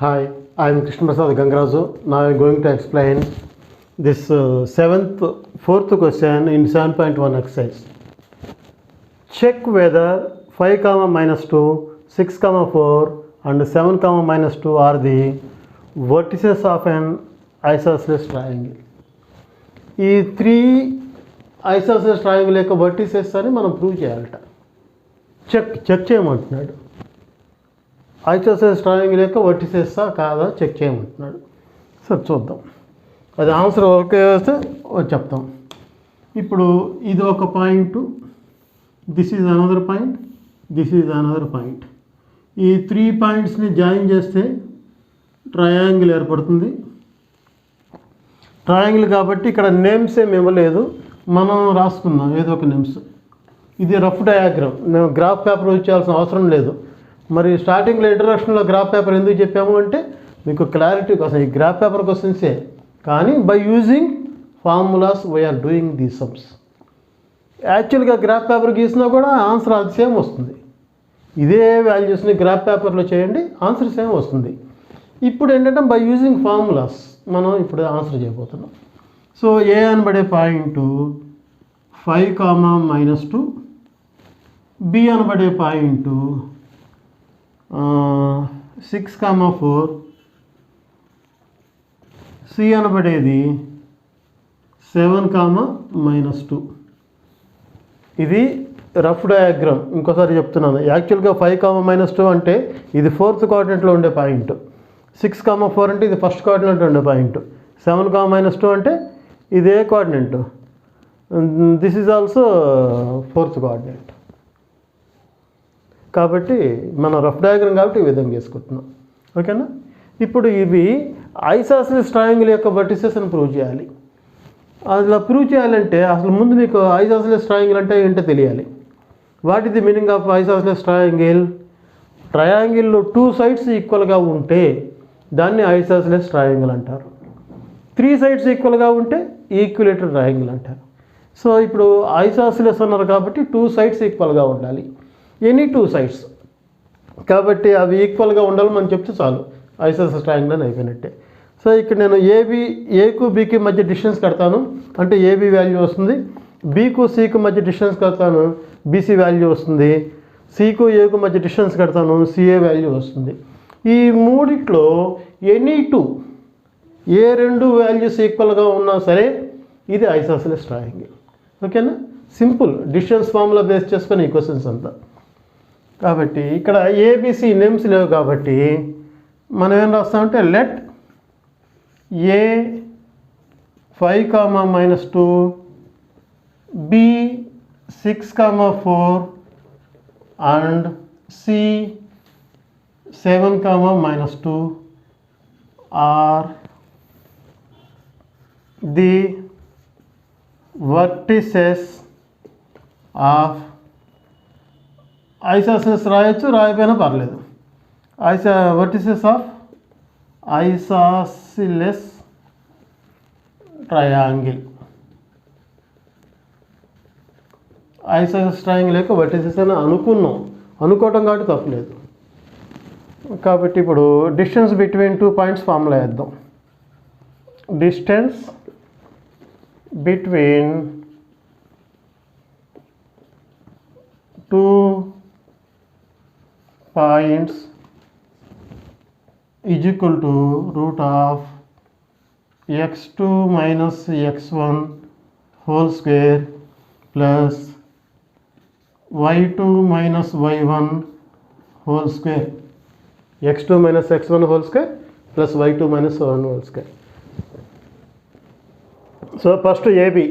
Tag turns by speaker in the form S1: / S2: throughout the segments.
S1: Hi, I am Krishna Prasad Gangaraju. Now I am going to explain this fourth question in 7.1 exercise. Check whether 5, minus 2, 6, 4 and 7, minus 2 are the vertices of an isosceles triangle. ఈ three isosceles triangle యొక్క vertices అని మనం prove చేయాలట. Check చేయమంటున్నాడు. Isosceles triangle యొక్క వర్టిసెస్సా కాదా check చేయమంటున్నాడు. సరే చూద్దాం. అది ఆన్సర్ ఓకే వస్తే చెప్తాం. ఇప్పుడు ఇది ఒక point, this is another point, this is another point. ఈ 3 పాయింట్స్ని జాయిన్ చేస్తే ట్రయాంగిల్ ఏర్పడుతుంది. ట్రయాంగిల్ కాబట్టి ఇక్కడ నేమ్స్ ఏమి ఇవ్వలేదు, మనం రాసుకుందాం ఏదో ఒక నేమ్స్. ఇది రఫ్ డయాగ్రామ్, మేము గ్రాఫ్ పేపర్ యూజ్ చేయాల్సిన అవసరం లేదు. మరి స్టార్టింగ్లో ఇంట్రడక్షన్లో గ్రాఫ్ పేపర్ ఎందుకు చెప్పాము అంటే మీకు క్లారిటీ కోసం. ఈ గ్రాఫ్ పేపర్ క్వశ్చన్సే, కానీ by using formulas we are doing the sums. యాక్చువల్గా గ్రాఫ్ పేపర్ గీసినా కూడా ఆన్సర్ అది సేమ్ వస్తుంది. ఇదే వాల్యూస్ని గ్రాఫ్ పేపర్లో చేయండి, ఆన్సర్ సేమ్ వస్తుంది. ఇప్పుడు ఏంటంటే బై యూజింగ్ ఫార్ములాస్ మనం ఇప్పుడు ఆన్సర్ చేయబోతున్నాం. సో ఏ అనబడే పాయింట్ 5, minus 2, బి అనబడే పాయింట్ 6, 4, సి అనబడేది 7, minus 2. ఇది రఫ్ డయాగ్రామ్. ఇంకోసారి చెప్తున్నాను, యాక్చువల్గా 5, minus 2 అంటే ఇది 4th క్వాడ్రంట్లో ఉండే పాయింట్. 6, 4 అంటే ఇది 1st క్వాడ్రంట్లో ఉండే పాయింట్. 7, minus 2 అంటే ఇది A coordinate, this is also 4th coordinate. కాబట్టి మనం రఫ్ డయాగ్రామ్ కాబట్టి ఈ విధంగా వేసుకుంటున్నాం. ఓకేనా. ఇప్పుడు ఇవి ఐసోసెలస్ ట్రయాంగిల్ యొక్క వర్టిసెస్ అని ప్రూవ్ చేయాలి. అలా ప్రూవ్ చేయాలంటే అసలు ముందు మీకు ఐసోసెలస్ ట్రయాంగిల్ అంటే ఏంటో తెలియాలి. What is the meaning of isosceles triangle? ట్రయాంగిల్లో 2 sides ఈక్వల్గా ఉంటే దాన్ని ఐసోసెలస్ ట్రయాంగిల్ అంటారు. 3 sides ఈక్వల్గా ఉంటే ఈక్విలేటరల్ ట్రయాంగిల్ అంటారు. సో ఇప్పుడు ఐసోసెలస్ అన్నారు కాబట్టి 2 sides ఈక్వల్గా ఉండాలి. ఎనీ 2 sides కాబట్టి అవి ఈక్వల్గా ఉండాలి మనం చెప్తే చాలు, ఐసోసెలస్ ట్రయాంగిల్ అని అయిపోయినట్టే. సో ఇక్కడ నేను ఏకు బీకి మధ్య డిస్టెన్స్ కడతాను అంటే ఏబీ వాల్యూ వస్తుంది. బీకు సికు మధ్య డిస్టెన్స్ కడతాను, బీసీ వాల్యూ వస్తుంది. సికు ఏకు మధ్య డిస్టెన్స్ కడతాను, సిఏ వాల్యూ వస్తుంది. ఈ మూడిట్లో ఎనీ 2 ఏ 2 వాల్యూస్ ఈక్వల్గా ఉన్నా సరే ఇది ఐసోసెలస్ ట్రయాంగిల్. ఓకేనా. సింపుల్ డిస్టెన్స్ ఫార్ములా బేస్ చేసుకొని ఈ క్వశ్చన్స్ అంతా. కాబట్టి ఇక్కడ ఏబిసి నేమ్స్ లేవు కాబట్టి మనం ఏం రాస్తామంటే let A 5, minus 2, B 6, 4 and C 7, minus 2 are the vertices of isosceles రాయొచ్చు, రాయకపోయినా పర్లేదు. vertices of isosceles triangle. Isosceles triangle యొక్క vertices అని అనుకోవటం కాబట్టి తప్పలేదు. కాబట్టి ఇప్పుడు డిస్టెన్స్ బిట్వీన్ 2 పాయింట్స్ ఫార్ములా వేద్దాం. Distance between 2 points is equal to root of x2 minus x1 whole square plus y2 minus y1 whole square. x2 minus x1 whole square plus y2 minus y1 whole square. So first AB,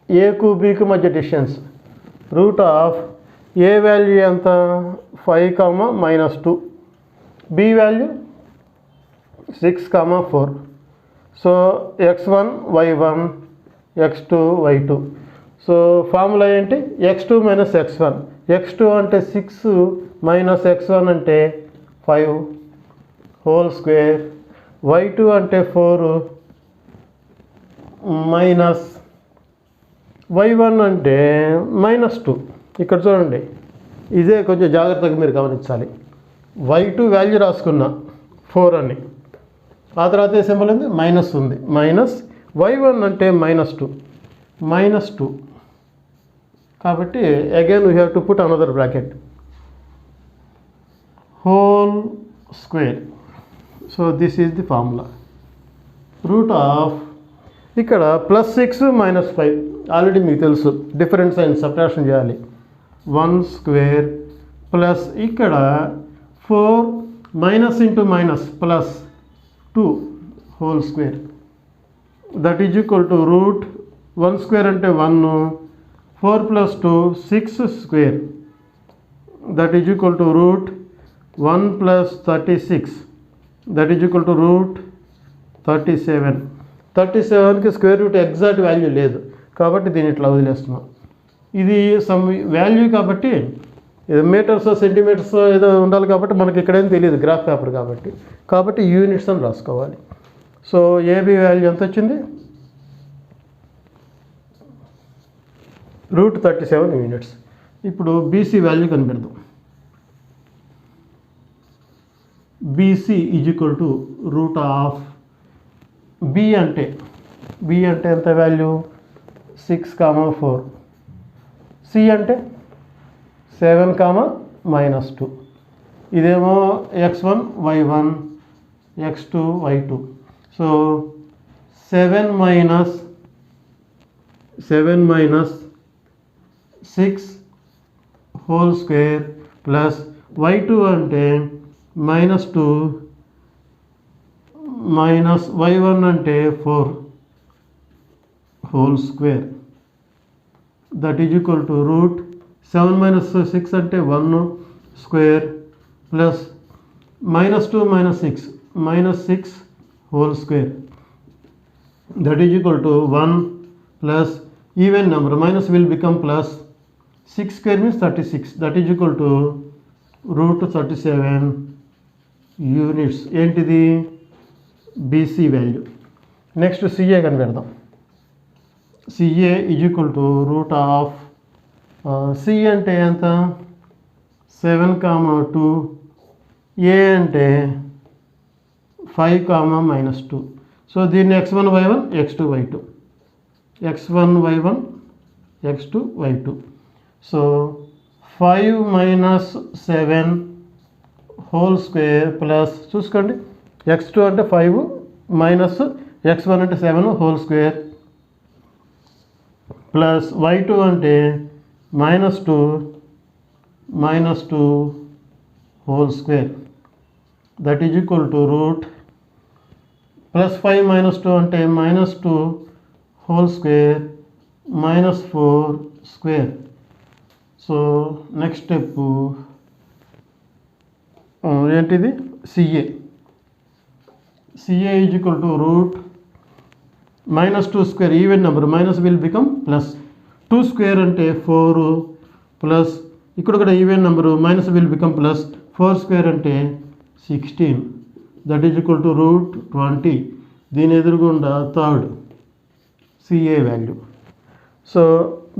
S1: ఏకు బీకు మధ్య distance root of A value ఎంత 5, minus 2, B value 6, 4. So x1 y1 x2 y2. So formula ఏంటి? x2 minus x1. x2 అంటే 6 minus x1 అంటే 5 whole square. y2 అంటే 4 minus y1 అంటే -2. ఇక్కడ చూడండి ఇదే కొంచెం జాగ్రత్తగా మీరు గమనించాలి. y2 వాల్యూ రాసుకున్నా 4 అని, ఆ తర్వాత ఏ సింబల్ ఉంది, మైనస్ ఉంది, మైనస్ y1 అంటే -2 కాబట్టి again we have to put another bracket whole square. So this is the formula. Root of ఇక్కడ +6 -5 ఆల్రెడీ మీకు తెలుసు, డిఫరెంట్ సైన్ సబ్ట్రాక్షన్ చేయాలి. 1 స్క్వేర్ ప్లస్ ఇక్కడ 4 minus into minus plus 2 whole square that is equal to root 1 square అంటే 1, 4 + 2 6 square that is equal to root 1 + 36 that is equal to root 37. 37కి square root exact value లేదు కాబట్టి దీన్ని ఇట్లా వదిలేస్తున్నాం. ఇది సమ్ వాల్యూ కాబట్టి మీటర్స్ సెంటీమీటర్స్ ఏదో ఉండాలి కాబట్టి మనకి ఇక్కడేం తెలియదు, గ్రాఫ్ పేపర్ కాబట్టి యూనిట్స్ అని రాసుకోవాలి. సో ఏబి వాల్యూ ఎంత వచ్చింది, రూట్ 37 యూనిట్స్. ఇప్పుడు బీసీ వాల్యూ కనిపెడదాం. BC is equal to root of B అంటే ఎంత వాల్యూ 6, 4. సి అంటే 7, -2. ఇదేమో x1 y1 x2 y2. So 7 minus 6 whole square plus y2 అంటే -2 మైనస్ y1 అంటే 4 whole square that is equal to root 7 - 6 అంటే 1 square plus -2 - 6 whole square that is equal to 1 plus even number minus will become plus 6 square means 36 that is equal to root 37 units. ఏంటిది, BC value. Next CA కనిపెడదాం. CA is equal to root of C అంటే ఎంత 7, 2. ఏ అంటే 5, -2. So దీన్ని x1 y1 x2 y2 x1 y1 x2 y2. So 5 - 7 whole square plus చూసుకోండి x2 అంటే 5 minus x1 అంటే 7 whole square plus y2 అంటే -2 whole square that is equal to root +5 - 2 అంటే -2 whole square -4 square. So next step ఏంటిది, CA is equal to root -2 square even number minus will become plus 2 square అంటే 4 plus ఇక్కడ కూడా even number minus will become plus 4 square అంటే 16 that is equal to root 20. దీని ఎదురుగుండా third CA value. So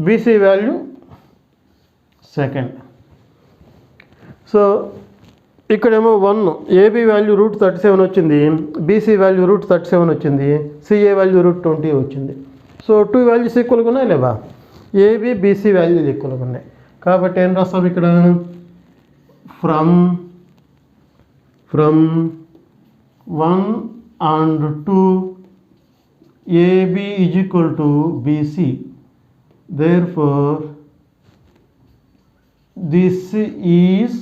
S1: BC value second. So ఇక్కడేమో 1 AB value root 37 వచ్చింది, BC value root 37 వచ్చింది, CA value root 20 వచ్చింది. సో 2 వాల్యూస్ ఈక్వల్గా ఉన్నాయి లేవా, ఏబీ బీసీ వాల్యూస్ ఈక్వల్గా ఉన్నాయి కాబట్టి ఏం రాస్తాం ఇక్కడ, from 1 and 2 AB is equal to BC. therefore this is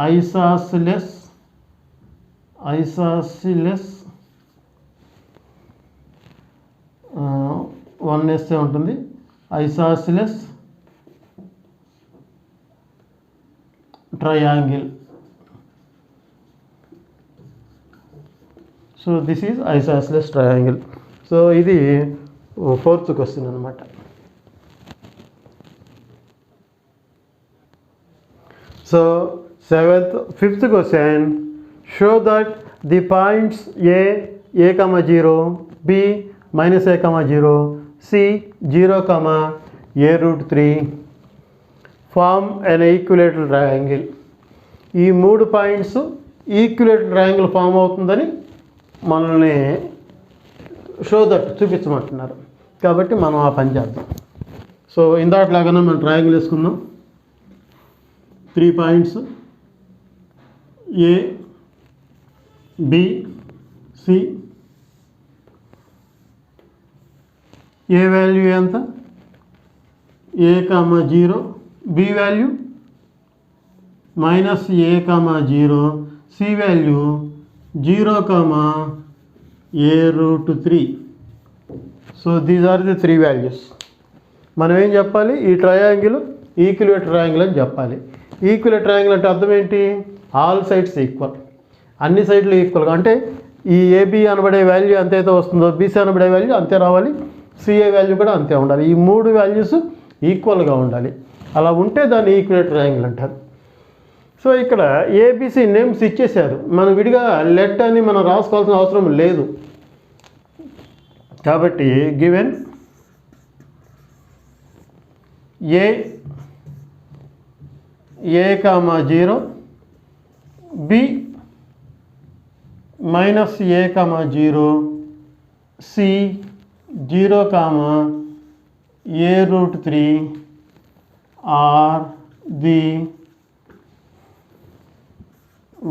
S1: isosceles 1 వేస్తే ఉంటుంది isosceles triangle. So this is isosceles triangle. So ఇది 4th క్వశ్చన్ అనమాట. So 5th question, show that the points a, 0, b, -a, 0, c, 0, a root 3 form an equilateral triangle. ఈ 3 points equilateral triangle form అవుతుందని మనల్ని చూపించమంటున్నారు. కాబట్టి మనం ఆ పని చేద్దాం. సో ఇందాట్లాగానే మనం ట్రయాంగిల్ వేసుకుందాం. 3 points A, B, C. A value ఎంత? A comma 0, B value minus A comma 0, C value 0 comma a√3. So these are the 3 values. మనం ఏం చెప్పాలి? ఈ ట్రయాంగిల్ ఈక్విలేటరల్ ట్రయాంగిల్ అని చెప్పాలి. ఈక్విలేటరల్ ట్రయాంగిల్ అంటే అర్థం ఏంటి? ఆల్ సైడ్స్ ఈక్వల్, అన్ని సైడ్లు ఈక్వల్గా. అంటే ఈ ఏబి అనబడే వాల్యూ ఎంతైతే వస్తుందో బీసీ అనబడే వాల్యూ అంతే రావాలి, సిఏ వాల్యూ కూడా అంతే ఉండాలి. ఈ 3 వాల్యూస్ ఈక్వల్గా ఉండాలి. అలా ఉంటే దాన్ని ఈక్విలేటరల్ ట్రయాంగిల్ అంటారు. సో ఇక్కడ ఏబిసి నేమ్స్ ఇచ్చేశారు. మనం విడిగా లెట్ అని మనం రాసుకోవాల్సిన అవసరం లేదు. కాబట్టి given A comma 0, B minus A comma 0, C 0 comma a√3 are the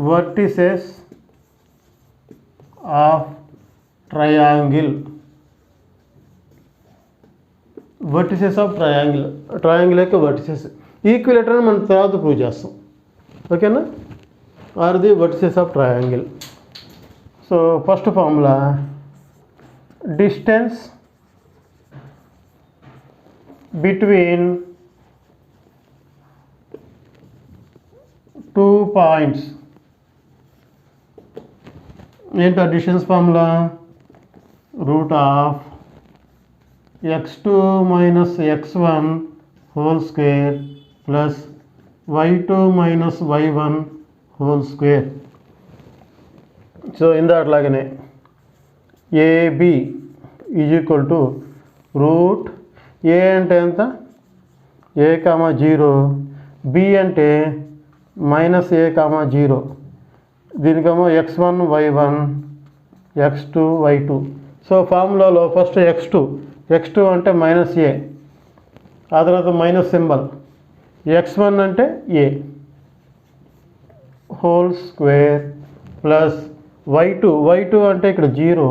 S1: vertices of triangle. vertices of triangle, triangle యొక్క vertices. ఈక్విలేటర్ అని మనం తర్వాత ప్రూవ్ చేస్తాం. ఓకేనా? Are the vertices of triangle. So first formula distance between 2 points. ఏంటో distance formula? Root of x2 minus x1 whole square plus y2 minus y1 whole square. So ఇందాట్లాగానే AB is equal to route ఏ అంటే ఎంత? A comma 0, B అంటే minus A comma 0, దీనికేమో x1 y1 x2 y2. So ఫార్ములాలో first x2 అంటే minus ఏ, ఆ తర్వాత minus symbol, x1 అంటే ఏ హోల్ స్క్వేర్ ప్లస్ y2 అంటే ఇక్కడ 0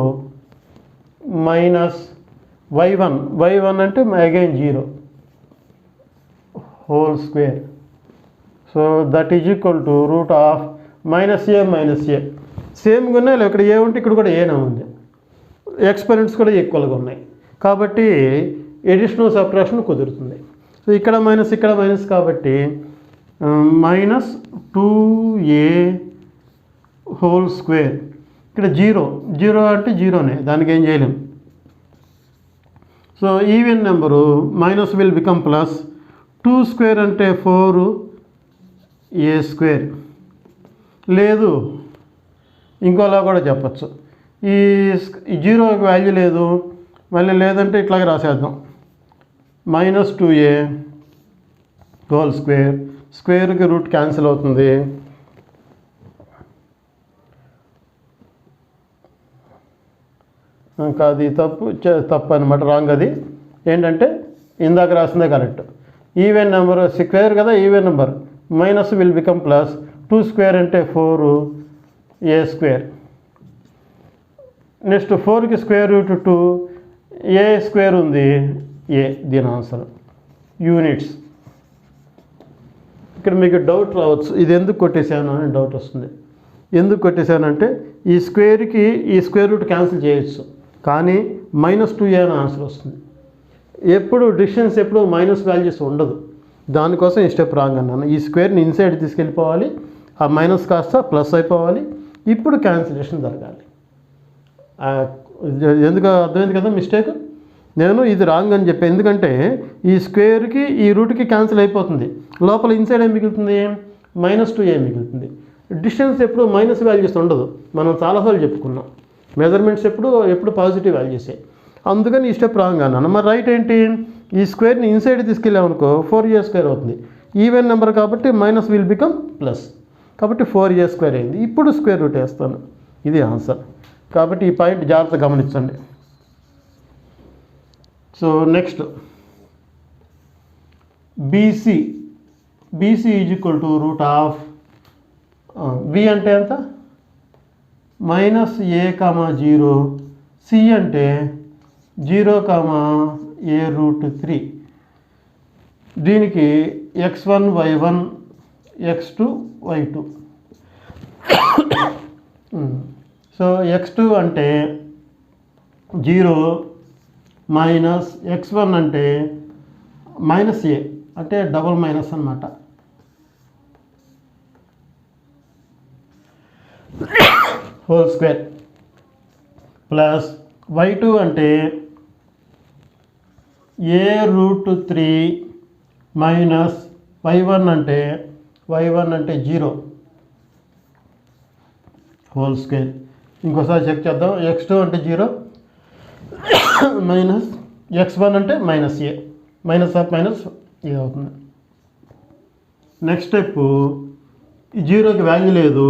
S1: మైనస్ y1 అంటే again 0 whole square. So that is equal to root of minus A. సేమ్గా ఉన్నాయి, ఇక్కడ ఏ ఉంటే ఇక్కడ కూడా ఏనే ఉంది. ఎక్స్పెరిమెంట్స్ కూడా ఈక్వల్గా ఉన్నాయి కాబట్టి ఎడిషనల్ సబ్ట్రాక్షన్ కుదురుతుంది. సో ఇక్కడ మైనస్ కాబట్టి మైనస్ 2a హోల్ స్క్వేర్. ఇక్కడ 0 అంటే 0నే, దానికి ఏం చేయలేం. So even number minus will become plus. 2 square అంటే 4a స్క్వేర్. లేదు ఇంకోలా కూడా చెప్పచ్చు. ఈ 0 వాల్యూ లేదు, మళ్ళీ లేదంటే ఇట్లాగే రాసేద్దాం. Minus 2a whole square. స్క్వేర్కి రూట్ క్యాన్సిల్ అవుతుంది. ఇంకా అది తప్పు అనమాట, రాంగ్. అది ఏంటంటే ఇందాక రాసిందే కరెక్ట్. ఈవెన్ నెంబర్ స్క్వేర్ కదా, even number minus will become plus. 2 square అంటే 4a స్క్వేర్. నెక్స్ట్ 4కి స్క్వేర్ రూట్ 2, ఏ స్క్వేర్ ఉంది ఏ, దీని ఆన్సర్ యూనిట్స్. ఇక్కడ మీకు డౌట్ రావచ్చు, ఇది ఎందుకు కొట్టేశాను అని డౌట్ వస్తుంది. ఎందుకు కొట్టేశానంటే ఈ స్క్వేర్కి ఈ స్క్వేర్ రూట్ క్యాన్సిల్ చేయొచ్చు, కానీ -2a అని ఆన్సర్ వస్తుంది. ఎప్పుడు డిస్టెన్స్ ఎప్పుడు మైనస్ వాల్యూస్ ఉండదు, దానికోసం ఈ స్టెప్ రాంగ్ అన్నాను. ఈ స్క్వేర్ని ఇన్సైడ్ తీసుకెళ్ళిపోవాలి, ఆ మైనస్ కాస్త ప్లస్ అయిపోవాలి, ఇప్పుడు క్యాన్సిలేషన్ జరగాలి. ఎందుకు అర్థమైంది కదా మిస్టేక్? నేను ఇది రాంగ్ అని చెప్పాను, ఎందుకంటే ఈ స్క్వేర్కి ఈ రూట్కి క్యాన్సిల్ అయిపోతుంది, లోపల ఇన్సైడ్ ఏం మిగులుతుంది? -2a మిగులుతుంది. డిస్టెన్స్ ఎప్పుడు మైనస్ వాల్యూస్ ఉండదు, మనం చాలాసార్లు చెప్పుకున్నాం. మెజర్మెంట్స్ ఎప్పుడు పాజిటివ్ వాల్యూసే, అందుకని ఈ స్టెప్ రాంగ్ అన్నాను. మరి రైట్ ఏంటి? ఈ స్క్వేర్ని ఇన్సైడ్ తీసుకెళ్ళామనుకో 4a స్క్వేర్ అవుతుంది. ఈవెన్ నెంబర్ కాబట్టి మైనస్ విల్ బికమ్ ప్లస్, కాబట్టి 4a² అయింది. ఇప్పుడు స్క్వేర్ రూట్ వేస్తాను, ఇది ఆన్సర్. కాబట్టి ఈ పాయింట్ జాగ్రత్తగా గమనించండి. So next BC is equal to root of B అంటే ఎంత -a,0, సి అంటే 0,a√3. దీనికి x1 y1 x2 y2. So x2 అంటే 0 మైనస్ x1 అంటే -a అంటే డబల్ మైనస్ అన్నమాట. హోల్ స్క్వేర్ ప్లస్ y2 అంటే a√3 మైనస్ y1 అంటే 0 హోల్ స్క్వేర్. ఇంకోసారి చెక్ చేద్దాం. x2 అంటే 0 మైనస్ x1 అంటే -a, మైనస్ ఆఫ్ మైనస్ ఏ అవుతుంది. నెక్స్ట్ స్టెప్, ఈ 0కి వాల్యూ లేదు,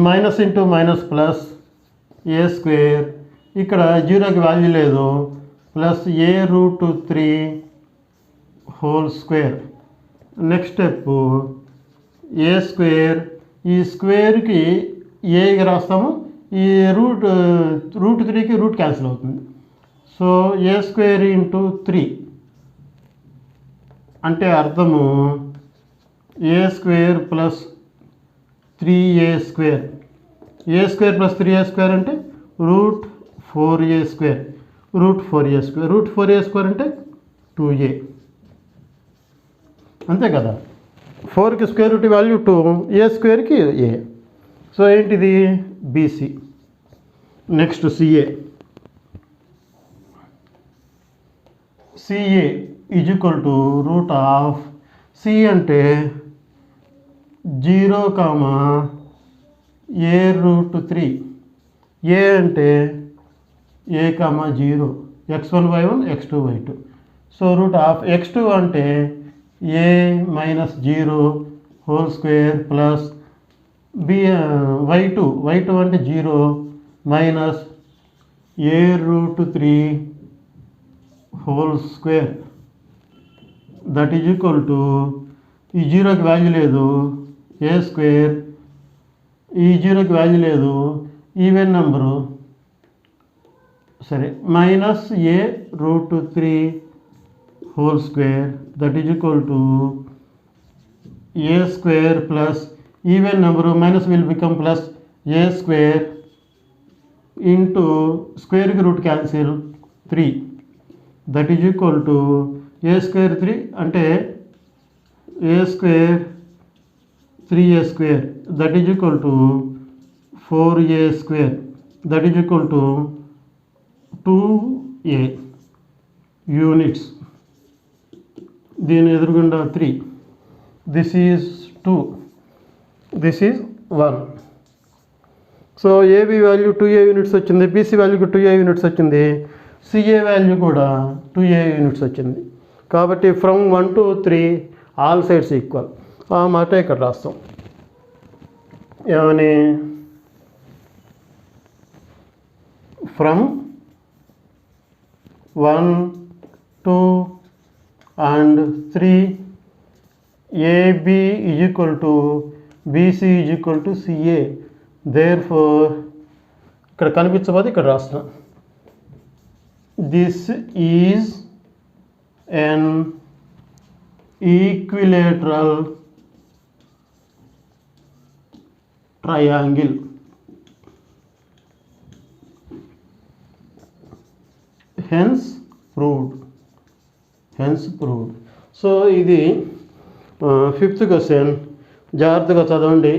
S1: minus into minus plus a². ఇక్కడ 0కి వాల్యూ లేదు, plus a√3 whole square. Next step a², ఈ స్క్వేర్కి ఏగా రాస్తాము, ఈ √3కి రూట్ క్యాన్సిల్ అవుతుంది. సో a² ఇంటూ 3 అంటే అర్థము a² plus 3a². a² plus 3a² అంటే √4a². √4a² అంటే 2a, అంతే కదా. 4కి స్క్వేర్ రూట్ వాల్యూ 2, a²కి a. సో ఏంటిది BC. Next CA is equal to root of C అంటే 0,a√3, ఏ అంటే a,0, x1 y1 x2 y2. So root of x2 అంటే a-0 whole square plus y2 అంటే 0 minus a√3 whole square. That is equal to, ఈ 0కి value లేదు, a², ఈ 0కి value లేదు, ఈవెన్ నెంబరు సరే, minus a√3 whole square. That is equal to a² plus even number minus will become plus a² into స్క్వేర్కి root cancel 3. That is equal to a² 3 అంటే a² 3a². That is equal to 4a². That is equal to 2a units. దీని ఎదురుగుండా 3. This is 2, this is 1. So AB value 2a units వచ్చింది, BC వాల్యూకి 2a units వచ్చింది, CA value కూడా 2a units వచ్చింది. కాబట్టి from 1 to 3 all sides equal. ఆ మాట ఇక్కడ రాస్తాం. ఏమని, from 1, 2 and 3 AB is equal to BC is equal to CA. Therefore ఇక్కడ కనిపించబోదు, ఇక్కడ రాస్తున్నా. This is an equilateral triangle. Hence proved. So ఇది 5th క్వశ్చన్. జాగ్రత్తగా చదవండి.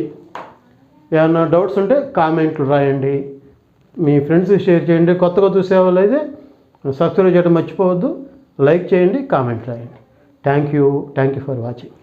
S1: ఏమన్నా డౌట్స్ ఉంటే కామెంట్లు రాయండి, మీ ఫ్రెండ్స్కి షేర్ చేయండి. కొత్తగా చూసే వాళ్ళు అయితే సబ్స్క్రైబ్ చేయడం మర్చిపోవద్దు. లైక్ చేయండి, కామెంట్ రాయండి. Thank you for watching.